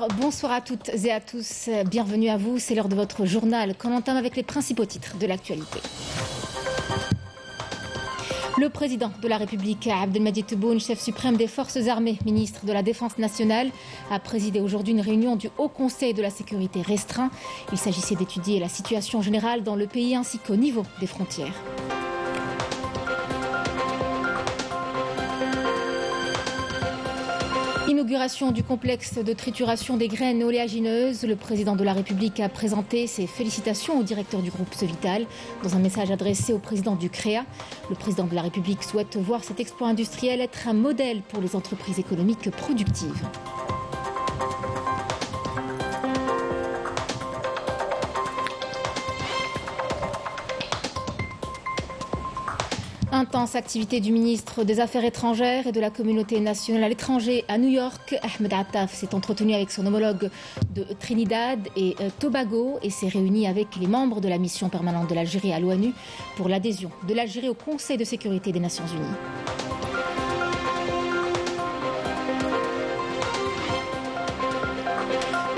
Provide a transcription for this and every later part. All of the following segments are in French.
Alors, bonsoir à toutes et à tous. Bienvenue à vous. C'est l'heure de votre journal qu'on entame avec les principaux titres de l'actualité. Le président de la République, Abdelmadjid Tebboune, chef suprême des forces armées, ministre de la Défense nationale, a présidé aujourd'hui une réunion du Haut Conseil de la sécurité restreint. Il s'agissait d'étudier la situation générale dans le pays ainsi qu'au niveau des frontières. Inauguration du complexe de trituration des graines oléagineuses. Le président de la République a présenté ses félicitations au directeur du groupe Sovital. Dans un message adressé au président du CREA, le président de la République souhaite voir cet exploit industriel être un modèle pour les entreprises économiques productives. Intense activité du ministre des Affaires étrangères et de la communauté nationale à l'étranger à New York. Ahmed Attaf s'est entretenu avec son homologue de Trinidad et Tobago et s'est réuni avec les membres de la mission permanente de l'Algérie à l'ONU pour l'adhésion de l'Algérie au Conseil de sécurité des Nations Unies.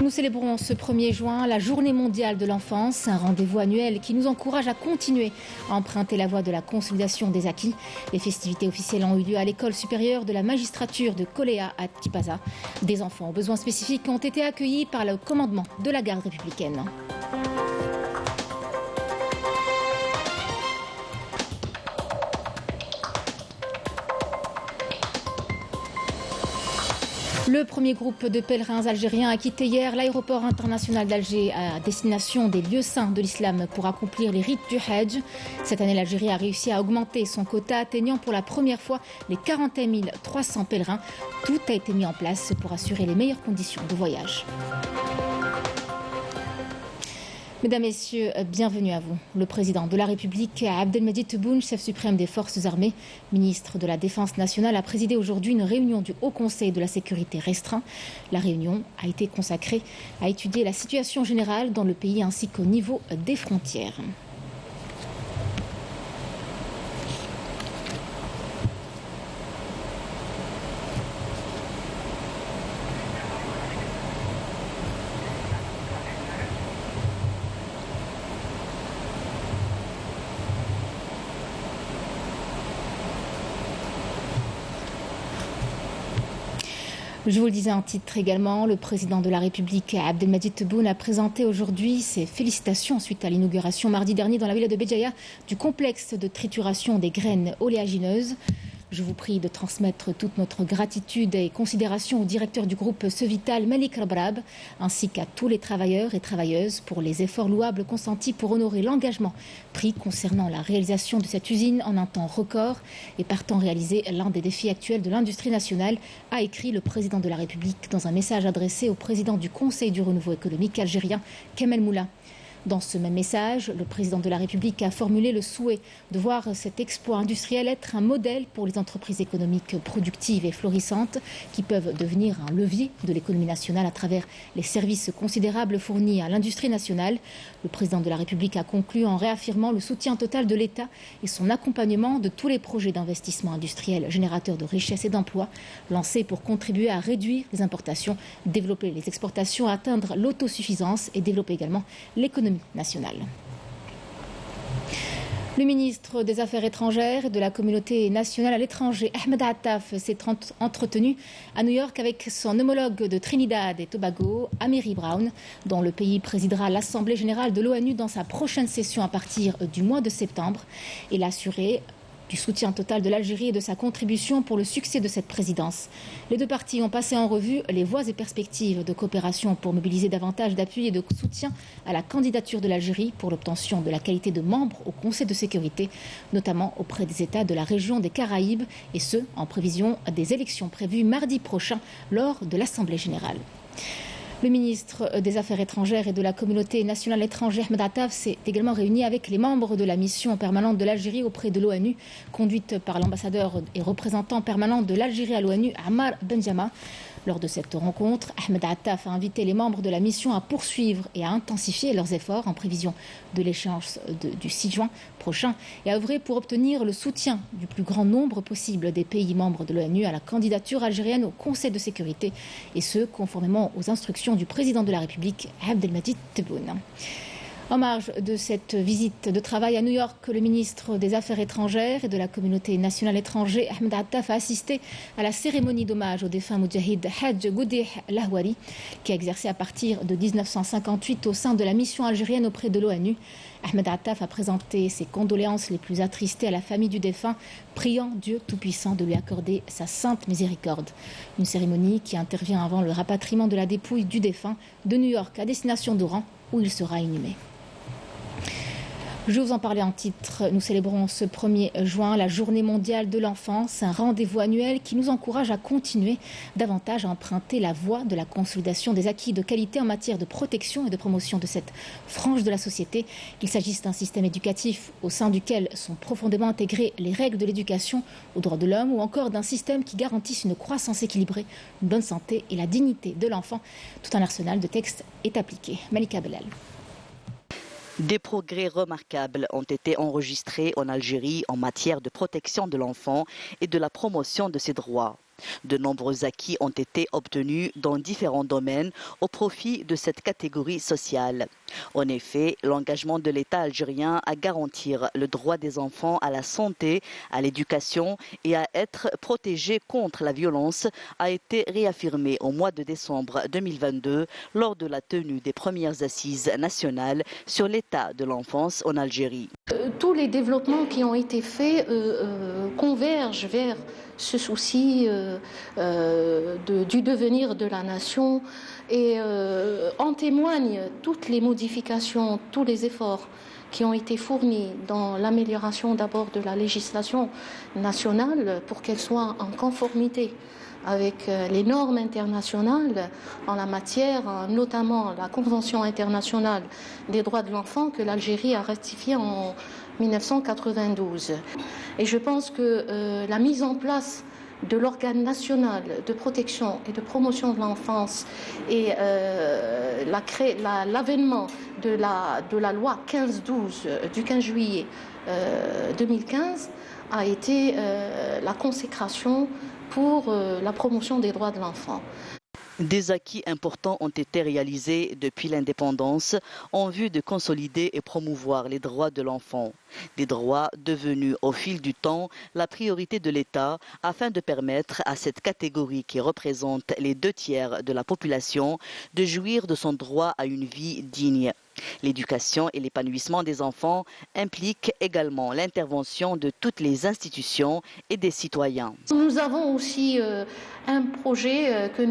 Nous célébrons ce 1er juin la Journée mondiale de l'enfance, un rendez-vous annuel qui nous encourage à continuer à emprunter la voie de la consolidation des acquis. Les festivités officielles ont eu lieu à l'école supérieure de la magistrature de Koléa à Tipaza. Des enfants aux besoins spécifiques ont été accueillis par le commandement de la garde républicaine. Le premier groupe de pèlerins algériens a quitté hier l'aéroport international d'Alger à destination des lieux saints de l'islam pour accomplir les rites du Hajj. Cette année, l'Algérie a réussi à augmenter son quota, atteignant pour la première fois les 41 300 pèlerins. Tout a été mis en place pour assurer les meilleures conditions de voyage. Mesdames, Messieurs, bienvenue à vous. Le président de la République, Abdelmadjid Tebboune, chef suprême des forces armées, ministre de la Défense nationale, a présidé aujourd'hui une réunion du Haut Conseil de la sécurité restreint. La réunion a été consacrée à étudier la situation générale dans le pays ainsi qu'au niveau des frontières. Je vous le disais en titre également, le président de la République, Abdelmadjid Tebboune, a présenté aujourd'hui ses félicitations suite à l'inauguration mardi dernier dans la ville de Béjaïa du complexe de trituration des graines oléagineuses. Je vous prie de transmettre toute notre gratitude et considération au directeur du groupe Sovital, Malik Rabrab, ainsi qu'à tous les travailleurs et travailleuses pour les efforts louables consentis pour honorer l'engagement pris concernant la réalisation de cette usine en un temps record et partant réaliser l'un des défis actuels de l'industrie nationale, a écrit le président de la République dans un message adressé au président du Conseil du renouveau économique algérien, Kamel Moula. Dans ce même message, le président de la République a formulé le souhait de voir cet exploit industriel être un modèle pour les entreprises économiques productives et florissantes qui peuvent devenir un levier de l'économie nationale à travers les services considérables fournis à l'industrie nationale. Le président de la République a conclu en réaffirmant le soutien total de l'État et son accompagnement de tous les projets d'investissement industriel générateurs de richesses et d'emplois lancés pour contribuer à réduire les importations, développer les exportations, atteindre l'autosuffisance et développer également l'économie nationale. Le ministre des Affaires étrangères et de la communauté nationale à l'étranger, Ahmed Attaf, s'est entretenu à New York avec son homologue de Trinidad et Tobago, Amiri Brown, dont le pays présidera l'Assemblée générale de l'ONU dans sa prochaine session à partir du mois de septembre. Il a assuré du soutien total de l'Algérie et de sa contribution pour le succès de cette présidence. Les deux parties ont passé en revue les voies et perspectives de coopération pour mobiliser davantage d'appui et de soutien à la candidature de l'Algérie pour l'obtention de la qualité de membre au Conseil de sécurité, notamment auprès des États de la région des Caraïbes, et ce, en prévision des élections prévues mardi prochain lors de l'Assemblée générale. Le ministre des Affaires étrangères et de la communauté nationale étrangère, Ahmed Attaf, s'est également réuni avec les membres de la mission permanente de l'Algérie auprès de l'ONU, conduite par l'ambassadeur et représentant permanent de l'Algérie à l'ONU, Ammar Benjama. Lors de cette rencontre, Ahmed Attaf a invité les membres de la mission à poursuivre et à intensifier leurs efforts en prévision de l'échéance du 6 juin prochain et à œuvrer pour obtenir le soutien du plus grand nombre possible des pays membres de l'ONU à la candidature algérienne au Conseil de sécurité, et ce, conformément aux instructions du président de la République, Abdelmadjid Tebboune. En marge de cette visite de travail à New York, le ministre des Affaires étrangères et de la communauté nationale étrangère, Ahmed Attaf, a assisté à la cérémonie d'hommage au défunt Moudjahid Hadj Goudih Lahouari, qui a exercé à partir de 1958 au sein de la mission algérienne auprès de l'ONU. Ahmed Attaf a présenté ses condoléances les plus attristées à la famille du défunt, priant Dieu Tout-Puissant de lui accorder sa sainte miséricorde. Une cérémonie qui intervient avant le rapatriement de la dépouille du défunt de New York à destination d'Oran, où il sera inhumé. Je vous en parlais en titre. Nous célébrons ce 1er juin la Journée mondiale de l'enfance, un rendez-vous annuel qui nous encourage à continuer davantage à emprunter la voie de la consolidation des acquis de qualité en matière de protection et de promotion de cette frange de la société, qu'il s'agisse d'un système éducatif au sein duquel sont profondément intégrées les règles de l'éducation aux droits de l'homme, ou encore d'un système qui garantisse une croissance équilibrée, une bonne santé et la dignité de l'enfant. Tout un arsenal de textes est appliqué. Malika Belal. Des progrès remarquables ont été enregistrés en Algérie en matière de protection de l'enfant et de la promotion de ses droits. De nombreux acquis ont été obtenus dans différents domaines au profit de cette catégorie sociale. En effet, l'engagement de l'État algérien à garantir le droit des enfants à la santé, à l'éducation et à être protégés contre la violence a été réaffirmé au mois de décembre 2022 lors de la tenue des premières assises nationales sur l'état de l'enfance en Algérie. Tous les développements qui ont été faits convergent vers ce souci du devenir de la nation, et en témoignent toutes les modifications, tous les efforts qui ont été fournis dans l'amélioration d'abord de la législation nationale pour qu'elle soit en conformité avec les normes internationales en la matière, notamment la Convention internationale des droits de l'enfant que l'Algérie a ratifiée en 1992. Et je pense que la mise en place de l'organe national de protection et de promotion de l'enfance et l'avènement de la loi 1512 du 15 juillet 2015 a été la consécration pour la promotion des droits de l'enfant. Des acquis importants ont été réalisés depuis l'indépendance en vue de consolider et promouvoir les droits de l'enfant. Des droits devenus au fil du temps la priorité de l'État afin de permettre à cette catégorie qui représente les 2/3 de la population de jouir de son droit à une vie digne. L'éducation et l'épanouissement des enfants impliquent également l'intervention de toutes les institutions et des citoyens. Nous avons aussi un projet que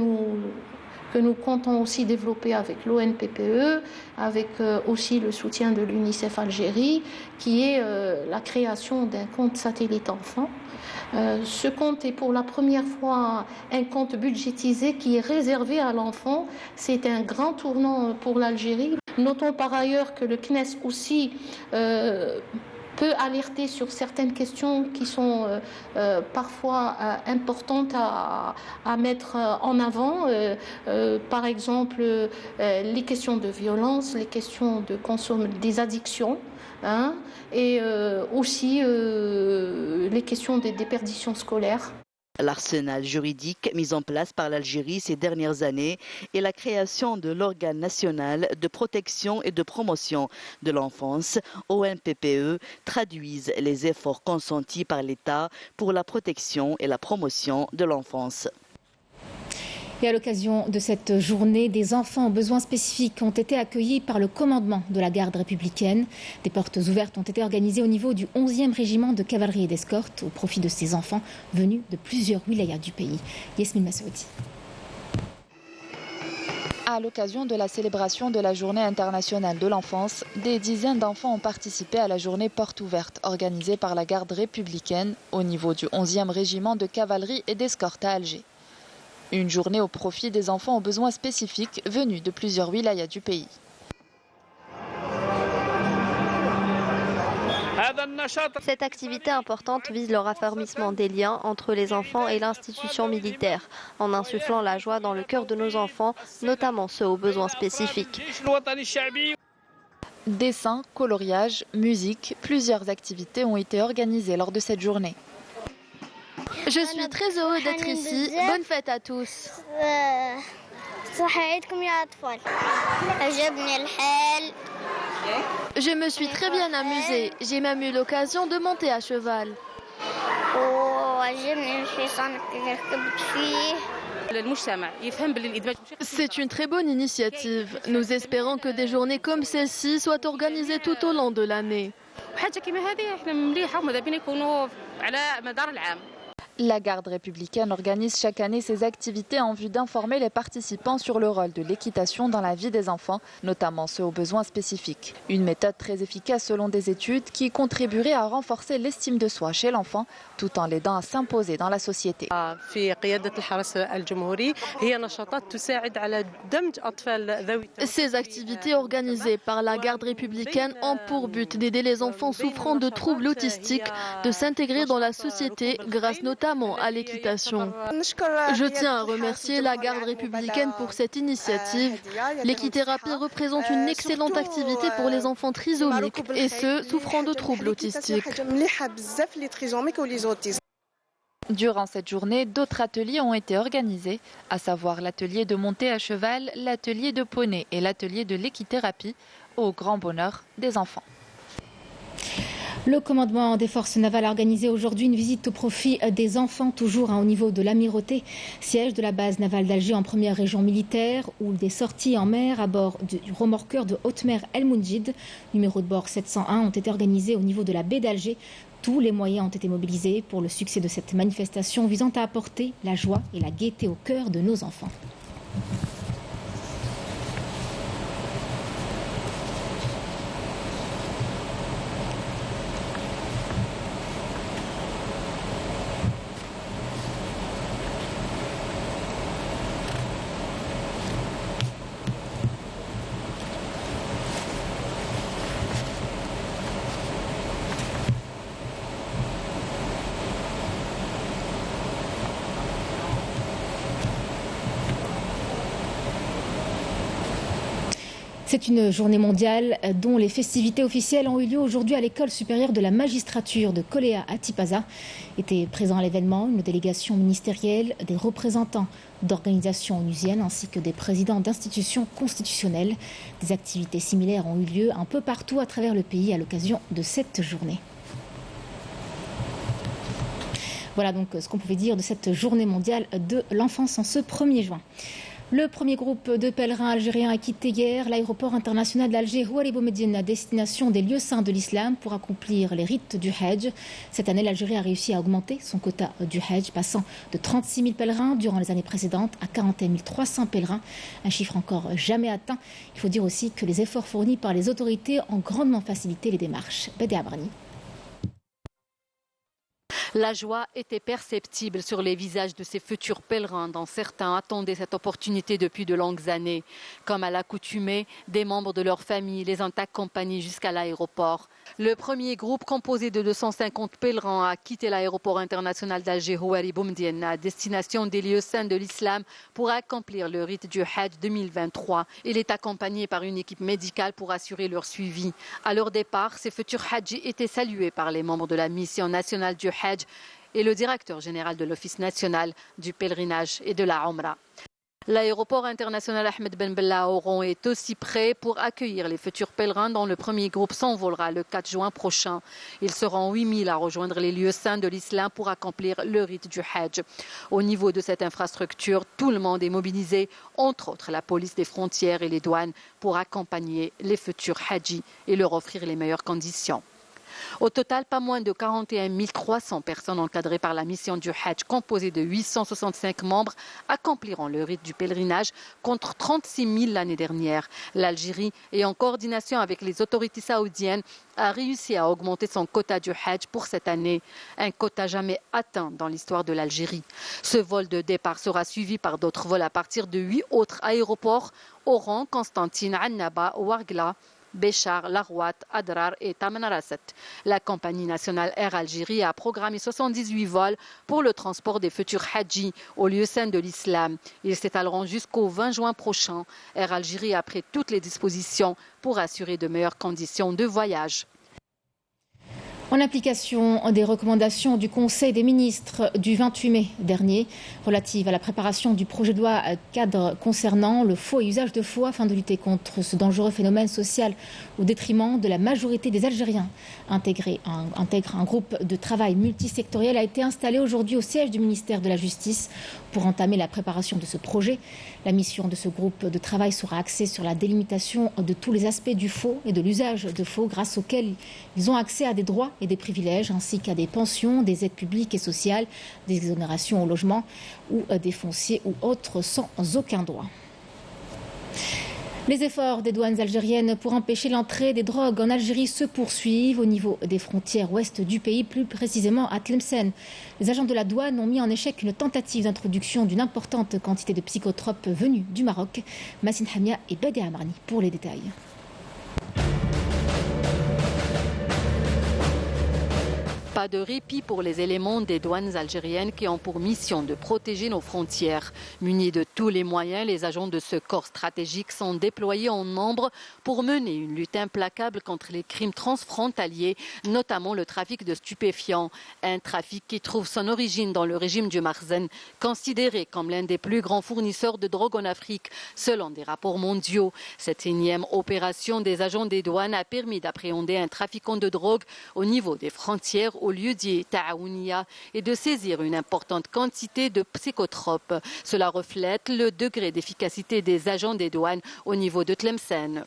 nous comptons aussi développer avec l'ONPPE, avec aussi le soutien de l'UNICEF Algérie, qui est la création d'un compte satellite enfant. Ce compte est pour la première fois un compte budgétisé qui est réservé à l'enfant. C'est un grand tournant pour l'Algérie. Notons par ailleurs que le CNES aussi peut alerter sur certaines questions qui sont parfois importantes à mettre en avant. Par exemple, les questions de violence, les questions des addictions, et aussi les questions des déperditions scolaires. L'arsenal juridique mis en place par l'Algérie ces dernières années et la création de l'organe national de protection et de promotion de l'enfance, ONPPE, traduisent les efforts consentis par l'État pour la protection et la promotion de l'enfance. Et à l'occasion de cette journée, des enfants aux besoins spécifiques ont été accueillis par le commandement de la garde républicaine. Des portes ouvertes ont été organisées au niveau du 11e régiment de cavalerie et d'escorte au profit de ces enfants venus de plusieurs wilayas du pays. Yasmine Massoudi. À l'occasion de la célébration de la Journée internationale de l'enfance, des dizaines d'enfants ont participé à la journée porte ouverte organisée par la garde républicaine au niveau du 11e régiment de cavalerie et d'escorte à Alger. Une journée au profit des enfants aux besoins spécifiques venus de plusieurs wilayas du pays. Cette activité importante vise le raffermissement des liens entre les enfants et l'institution militaire, en insufflant la joie dans le cœur de nos enfants, notamment ceux aux besoins spécifiques. Dessins, coloriage, musique, plusieurs activités ont été organisées lors de cette journée. Je suis très heureux d'être ici. Bonne fête à tous. Je me suis très bien amusée. J'ai même eu l'occasion de monter à cheval. C'est une très bonne initiative. Nous espérons que des journées comme celle-ci soient organisées tout au long de l'année. La garde républicaine organise chaque année ces activités en vue d'informer les participants sur le rôle de l'équitation dans la vie des enfants, notamment ceux aux besoins spécifiques. Une méthode très efficace selon des études qui contribuerait à renforcer l'estime de soi chez l'enfant tout en l'aidant à s'imposer dans la société. Ces activités organisées par la garde républicaine ont pour but d'aider les enfants souffrant de troubles autistiques de s'intégrer dans la société grâce notamment à l'équitation. Je tiens à remercier la garde républicaine pour cette initiative. L'équithérapie représente une excellente activité pour les enfants trisomiques et ceux souffrant de troubles autistiques. Durant cette journée, d'autres ateliers ont été organisés, à savoir l'atelier de montée à cheval, l'atelier de poney et l'atelier de l'équithérapie, au grand bonheur des enfants. Le commandement des forces navales a organisé aujourd'hui une visite au profit des enfants, toujours au niveau de l'Amirauté, siège de la base navale d'Alger en première région militaire, où des sorties en mer à bord du remorqueur de haute mer El Moundjid, numéro de bord 701, ont été organisées au niveau de la baie d'Alger. Tous les moyens ont été mobilisés pour le succès de cette manifestation visant à apporter la joie et la gaieté au cœur de nos enfants. C'est une journée mondiale dont les festivités officielles ont eu lieu aujourd'hui à l'école supérieure de la magistrature de Koléa à Tipaza. Étaient présents à l'événement une délégation ministérielle, des représentants d'organisations onusiennes ainsi que des présidents d'institutions constitutionnelles. Des activités similaires ont eu lieu un peu partout à travers le pays à l'occasion de cette journée. Voilà donc ce qu'on pouvait dire de cette journée mondiale de l'enfance en ce 1er juin. Le premier groupe de pèlerins algériens a quitté hier l'aéroport international d'Alger Houari Boumediene à destination des lieux saints de l'islam pour accomplir les rites du Hajj. Cette année, l'Algérie a réussi à augmenter son quota du Hajj, passant de 36 000 pèlerins durant les années précédentes à 41 300 pèlerins, un chiffre encore jamais atteint. Il faut dire aussi que les efforts fournis par les autorités ont grandement facilité les démarches. Bédé Abrani. La joie était perceptible sur les visages de ces futurs pèlerins, dont certains attendaient cette opportunité depuis de longues années. Comme à l'accoutumée, des membres de leur famille les ont accompagnés jusqu'à l'aéroport. Le premier groupe, composé de 250 pèlerins, a quitté l'aéroport international d'Alger Houari Boumediene à destination des lieux saints de l'islam pour accomplir le rite du Hajj 2023. Il est accompagné par une équipe médicale pour assurer leur suivi. À leur départ, ces futurs Hajjis étaient salués par les membres de la mission nationale du Hajj et le directeur général de l'Office national du pèlerinage et de la Omra. L'aéroport international Ahmed Ben Bella Oran est aussi prêt pour accueillir les futurs pèlerins dont le premier groupe s'envolera le 4 juin prochain. Ils seront 8 000 à rejoindre les lieux saints de l'islam pour accomplir le rite du Hajj. Au niveau de cette infrastructure, tout le monde est mobilisé, entre autres la police des frontières et les douanes, pour accompagner les futurs Hajjis et leur offrir les meilleures conditions. Au total, pas moins de 41 300 personnes encadrées par la mission du Hajj, composée de 865 membres, accompliront le rite du pèlerinage contre 36 000 l'année dernière. L'Algérie, et en coordination avec les autorités saoudiennes, a réussi à augmenter son quota du Hajj pour cette année, un quota jamais atteint dans l'histoire de l'Algérie. Ce vol de départ sera suivi par d'autres vols à partir de 8 autres aéroports, Oran, Constantine, Annaba, Ouargla, Béchar, Larouat, Adrar et Tamanrasset. La compagnie nationale Air Algérie a programmé 78 vols pour le transport des futurs Hadji au lieu saint de l'islam. Ils s'étaleront jusqu'au 20 juin prochain. Air Algérie a pris toutes les dispositions pour assurer de meilleures conditions de voyage. En application des recommandations du Conseil des ministres du 28 mai dernier relatives à la préparation du projet de loi cadre concernant le faux et usage de faux afin de lutter contre ce dangereux phénomène social au détriment de la majorité des Algériens. Intègre un groupe de travail multisectoriel a été installé aujourd'hui au siège du ministère de la Justice pour entamer la préparation de ce projet. La mission de ce groupe de travail sera axée sur la délimitation de tous les aspects du faux et de l'usage de faux grâce auxquels ils ont accès à des droits et des privilèges ainsi qu'à des pensions, des aides publiques et sociales, des exonérations au logement ou des fonciers ou autres sans aucun droit. Les efforts des douanes algériennes pour empêcher l'entrée des drogues en Algérie se poursuivent au niveau des frontières ouest du pays, plus précisément à Tlemcen. Les agents de la douane ont mis en échec une tentative d'introduction d'une importante quantité de psychotropes venus du Maroc. Massine Hamia et Badia Amarni pour les détails. Pas de répit pour les éléments des douanes algériennes qui ont pour mission de protéger nos frontières. Munis de tous les moyens, les agents de ce corps stratégique sont déployés en nombre pour mener une lutte implacable contre les crimes transfrontaliers, notamment le trafic de stupéfiants. Un trafic qui trouve son origine dans le régime du Marzen, considéré comme l'un des plus grands fournisseurs de drogue en Afrique, selon des rapports mondiaux. Cette énième opération des agents des douanes a permis d'appréhender un trafiquant de drogue au niveau des frontières au lieu dit Taounia et de saisir une importante quantité de psychotropes. Cela reflète le degré d'efficacité des agents des douanes au niveau de Tlemcen.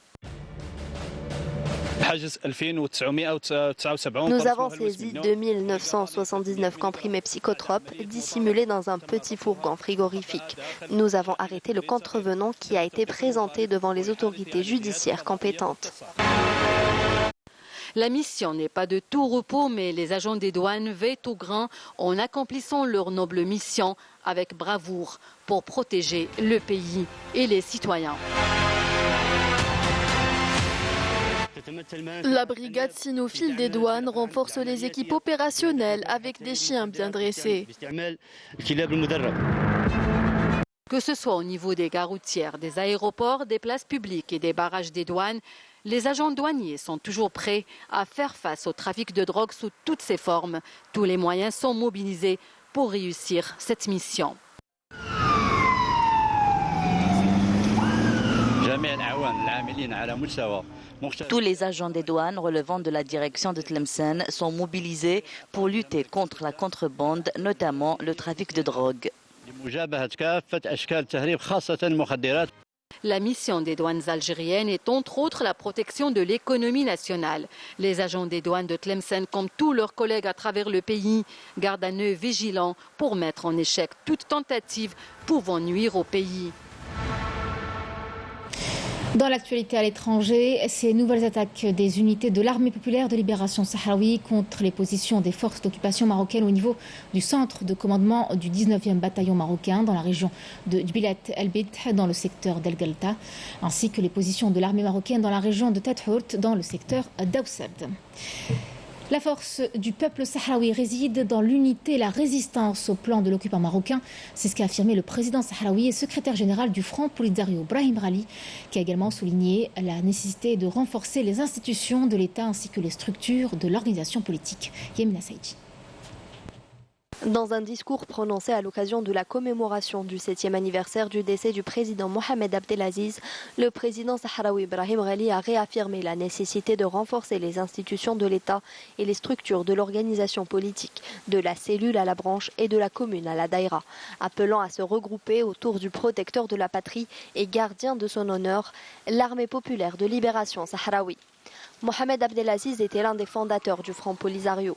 Nous avons saisi 2979 comprimés psychotropes dissimulés dans un petit fourgon frigorifique. Nous avons arrêté le contrevenant qui a été présenté devant les autorités judiciaires compétentes. La mission n'est pas de tout repos, mais les agents des douanes veillent au grain en accomplissant leur noble mission avec bravoure pour protéger le pays et les citoyens. La brigade cynophile des douanes renforce les équipes opérationnelles avec des chiens bien dressés. Que ce soit au niveau des gares routières, des aéroports, des places publiques et des barrages des douanes, les agents douaniers sont toujours prêts à faire face au trafic de drogue sous toutes ses formes. Tous les moyens sont mobilisés pour réussir cette mission. Tous les agents des douanes relevant de la direction de Tlemcen sont mobilisés pour lutter contre la contrebande, notamment le trafic de drogue. La mission des douanes algériennes est entre autres la protection de l'économie nationale. Les agents des douanes de Tlemcen, comme tous leurs collègues à travers le pays, gardent un œil vigilant pour mettre en échec toute tentative pouvant nuire au pays. Dans l'actualité à l'étranger, ces nouvelles attaques des unités de l'armée populaire de libération sahraoui contre les positions des forces d'occupation marocaines au niveau du centre de commandement du 19e bataillon marocain dans la région de Bilat El-Bid dans le secteur d'El Galta, ainsi que les positions de l'armée marocaine dans la région de Tadhourt dans le secteur d'Aoussad. La force du peuple sahraoui réside dans l'unité et la résistance au plan de l'occupant marocain. C'est ce qu'a affirmé le président sahraoui et secrétaire général du Front Polisario, Brahim Rali, qui a également souligné la nécessité de renforcer les institutions de l'État ainsi que les structures de l'organisation politique. Yamina Saïdi. Dans un discours prononcé à l'occasion de la commémoration du 7e anniversaire du décès du président Mohamed Abdelaziz, le président sahraoui Brahim Rali a réaffirmé la nécessité de renforcer les institutions de l'État et les structures de l'organisation politique, de la cellule à la branche et de la commune à la daïra, appelant à se regrouper autour du protecteur de la patrie et gardien de son honneur, l'armée populaire de libération sahraoui. Mohamed Abdelaziz était l'un des fondateurs du Front Polisario.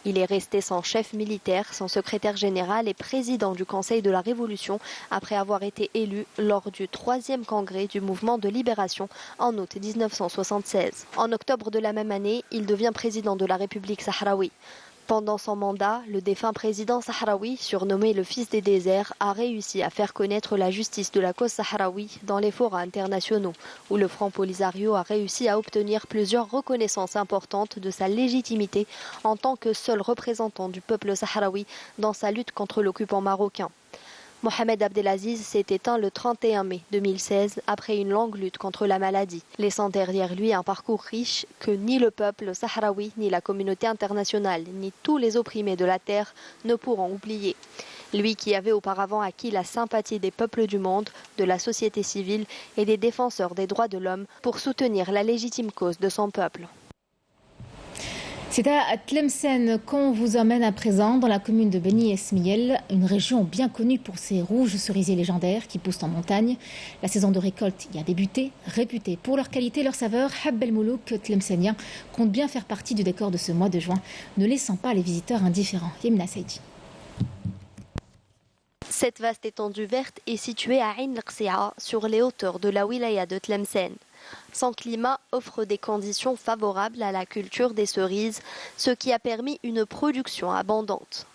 Il est resté son chef militaire, son secrétaire général et président du Conseil de la Révolution après avoir été élu lors du 3e congrès du mouvement de libération en août 1976. En octobre de la même année, il devient président de la République sahraoui. Pendant son mandat, le défunt président sahraoui, surnommé le fils des déserts, a réussi à faire connaître la justice de la cause sahraoui dans les forats internationaux, où le Front Polisario a réussi à obtenir plusieurs reconnaissances importantes de sa légitimité en tant que seul représentant du peuple sahraoui dans sa lutte contre l'occupant marocain. Mohamed Abdelaziz s'est éteint le 31 mai 2016 après une longue lutte contre la maladie, laissant derrière lui un parcours riche que ni le peuple sahraoui, ni la communauté internationale, ni tous les opprimés de la terre ne pourront oublier. Lui qui avait auparavant acquis la sympathie des peuples du monde, de la société civile et des défenseurs des droits de l'homme pour soutenir la légitime cause de son peuple. C'est à Tlemcen qu'on vous emmène à présent dans la commune de Beni Esmiel, une région bien connue pour ses rouges cerisiers légendaires qui poussent en montagne. La saison de récolte y a débuté, réputée pour leur qualité et leur saveur. Hab El Moulouk tlemcenien compte bien faire partie du décor de ce mois de juin, ne laissant pas les visiteurs indifférents. Yemina Saïdi. Cette vaste étendue verte est située à Ain Lqsia, sur les hauteurs de la wilaya de Tlemcen. Son climat offre des conditions favorables à la culture des cerises, ce qui a permis une production abondante.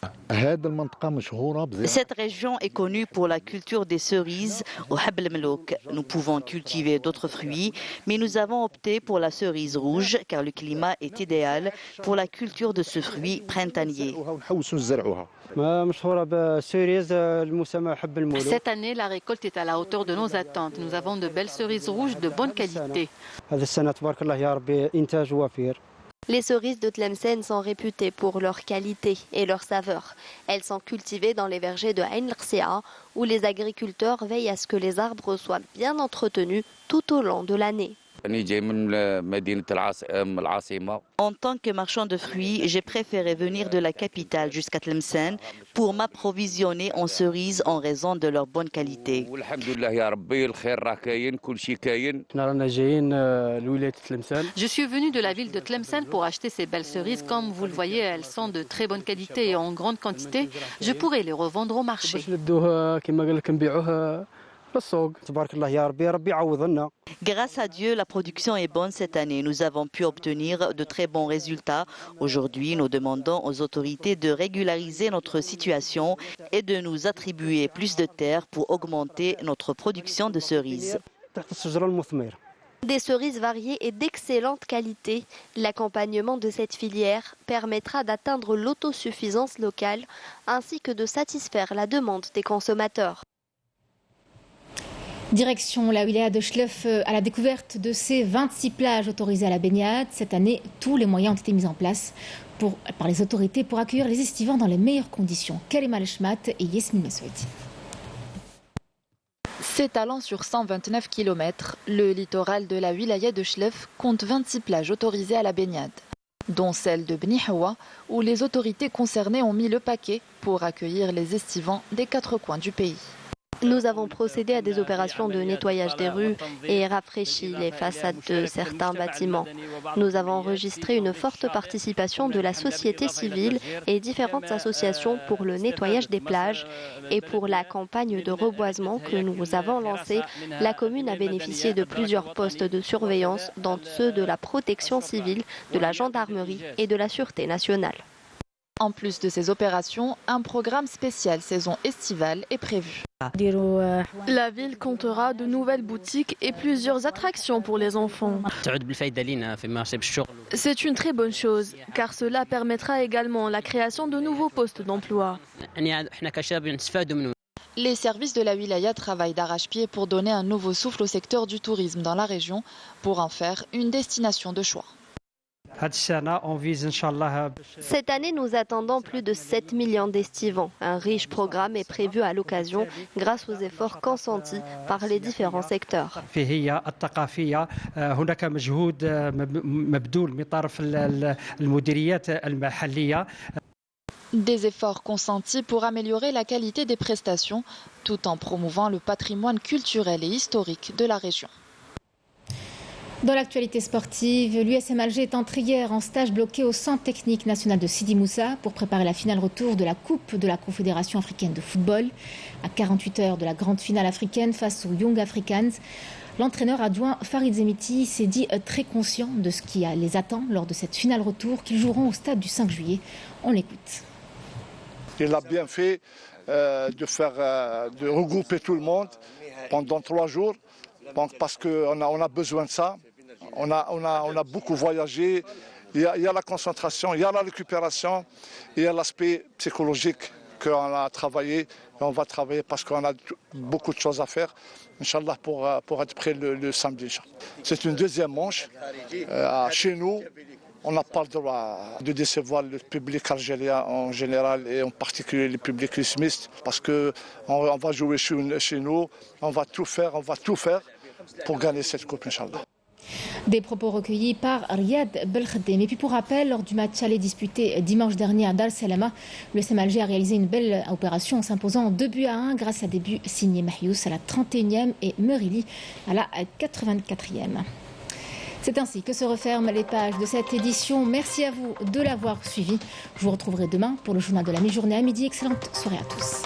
Cette région est connue pour la culture des cerises au Hab El Moulouk. Nous pouvons cultiver d'autres fruits, mais nous avons opté pour la cerise rouge car le climat est idéal pour la culture de ce fruit printanier. Cette année, la récolte est à la hauteur de nos attentes. Nous avons de belles cerises rouges de bonne qualité. Les cerises de Tlemcen sont réputées pour leur qualité et leur saveur. Elles sont cultivées dans les vergers de Ain Lqsia, où les agriculteurs veillent à ce que les arbres soient bien entretenus tout au long de l'année. En tant que marchand de fruits, j'ai préféré venir de la capitale jusqu'à Tlemcen pour m'approvisionner en cerises en raison de leur bonne qualité. Je suis venu de la ville de Tlemcen pour acheter ces belles cerises. Comme vous le voyez, elles sont de très bonne qualité et en grande quantité. Je pourrais les revendre au marché. Grâce à Dieu, la production est bonne cette année. Nous avons pu obtenir de très bons résultats. Aujourd'hui, nous demandons aux autorités de régulariser notre situation et de nous attribuer plus de terres pour augmenter notre production de cerises. Des cerises variées et d'excellente qualité, l'accompagnement de cette filière permettra d'atteindre l'autosuffisance locale ainsi que de satisfaire la demande des consommateurs. Direction la wilaya de Chlef à la découverte de ces 26 plages autorisées à la baignade. Cette année, tous les moyens ont été mis en place par les autorités pour accueillir les estivants dans les meilleures conditions. Karim Al-Shmat et Yasmine Messoudi. S'étalant sur 129 km, le littoral de la wilaya de Chlef compte 26 plages autorisées à la baignade, dont celle de Beni Hawa, où les autorités concernées ont mis le paquet pour accueillir les estivants des 4 coins du pays. Nous avons procédé à des opérations de nettoyage des rues et rafraîchi les façades de certains bâtiments. Nous avons enregistré une forte participation de la société civile et différentes associations pour le nettoyage des plages. Et pour la campagne de reboisement que nous avons lancée, la commune a bénéficié de plusieurs postes de surveillance, dont ceux de la protection civile, de la gendarmerie et de la sûreté nationale. En plus de ces opérations, un programme spécial saison estivale est prévu. La ville comptera de nouvelles boutiques et plusieurs attractions pour les enfants. C'est une très bonne chose, car cela permettra également la création de nouveaux postes d'emploi. Les services de la wilaya travaillent d'arrache-pied pour donner un nouveau souffle au secteur du tourisme dans la région, pour en faire une destination de choix. Cette année, nous attendons plus de 7 millions d'estivants. Un riche programme est prévu à l'occasion grâce aux efforts consentis par les différents secteurs. Des efforts consentis pour améliorer la qualité des prestations, tout en promouvant le patrimoine culturel et historique de la région. Dans l'actualité sportive, l'USM Alger est entré hier en stage bloqué au Centre technique national de Sidi Moussa pour préparer la finale retour de la Coupe de la Confédération africaine de football. À 48 heures de la grande finale africaine face aux Young Africans, L'entraîneur adjoint Farid Zemiti s'est dit très conscient de ce qui les attend lors de cette finale retour qu'ils joueront au stade du 5 juillet. On l'écoute. Il a bien fait de regrouper tout le monde pendant 3 jours, parce qu'on a besoin de ça. On a beaucoup voyagé. Il y a la concentration, il y a la récupération, il y a l'aspect psychologique qu'on a travaillé. Et on va travailler parce qu'on a beaucoup de choses à faire, Inch'Allah, pour être prêt le samedi. C'est une deuxième manche. Chez nous, on n'a pas le droit de décevoir le public algérien en général et en particulier le public islamiste, parce qu'on va jouer chez nous, on va tout faire pour gagner cette coupe, Inch'Allah. Des propos recueillis par Riyad Belkhadem. Et puis pour rappel, lors du match aller disputé dimanche dernier à Dar es Salaam, le SM Alger a réalisé une belle opération en s'imposant 2-1 grâce à des buts signés Mahious à la 31e et Merili à la 84e. C'est ainsi que se referment les pages de cette édition. Merci à vous de l'avoir suivi. Je vous retrouverai demain pour le journal de la mi-journée à midi. Excellente soirée à tous.